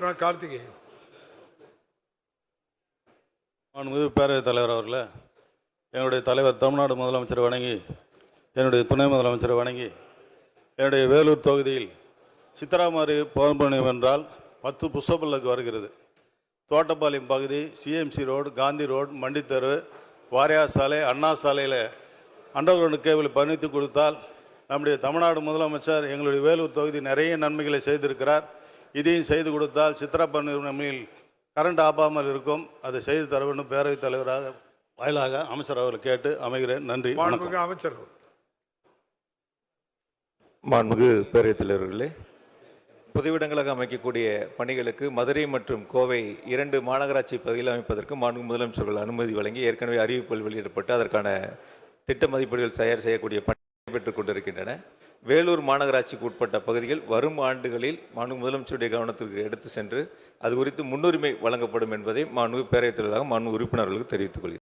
உறுப்பினர் கார்த்திகேயன். மாண்புமிகு பேரவைத் தலைவர் அவர்களே, என்னுடைய தலைவர் தமிழ்நாடு முதலமைச்சரை வணங்கி, என்னுடைய துணை முதலமைச்சரை வணங்கி, என்னுடைய வேலூர் தொகுதியில் சித்தராமாரி பௌர்ணமி என்றால் 10 புஷ்பல்லக்கு வருகிறது. தோட்டப்பாளையம் பகுதி, சிஎம்சி ரோடு, காந்தி ரோடு, மண்டித்தெரு, வாரியார் சாலை, அண்ணா சாலையில் அண்டர்கிரவுண்டு கேபிள் பதித்து கொடுத்தால் நம்முடைய தமிழ்நாடு முதலமைச்சர் எங்களுடைய வேலூர் தொகுதி நிறைய நன்மைகளை செய்திருக்கிறார். இதையும் செய்து கொடுத்தால் சித்ரா பௌர்ணமியில் கரண்ட் ஆபாமல் இருக்கும். அதை செய்து தர வேண்டும். பேரவைத் தலைவராக வாயிலாக அமைச்சர் அவர்கள் கேட்டு அமைகிறேன். நன்றி. அமைச்சர். மாண்புமிகு பேரவைத் தலைவர்களே, பொதுவிடங்களாக அமைக்கக்கூடிய பணிகளுக்கு மதுரை மற்றும் கோவை 2 மாநகராட்சி பகுதியில் அமைப்பதற்கு மாண்புமிகு முதலமைச்சர்கள் அனுமதி வழங்கி ஏற்கனவே அறிவிப்புகள் வெளியிடப்பட்டு அதற்கான திட்ட மதிப்பீடுகள் தயார் செய்யக்கூடிய பணி நடைபெற்றுக் கொண்டிருக்கின்றன. வேலூர் மாநகராட்சிக்கு உட்பட்ட பகுதிகள் வரும் ஆண்டுகளில் மாண்புமிகு முதலமைச்சருடைய கவனத்திற்கு எடுத்து சென்று அது குறித்து முன்னுரிமை வழங்கப்படும் என்பதை மாண்புமிகு பேரவைத் தலைவராக மாண்புமிகு உறுப்பினர்களுக்கு தெரிவித்துக் கொள்கிறேன்.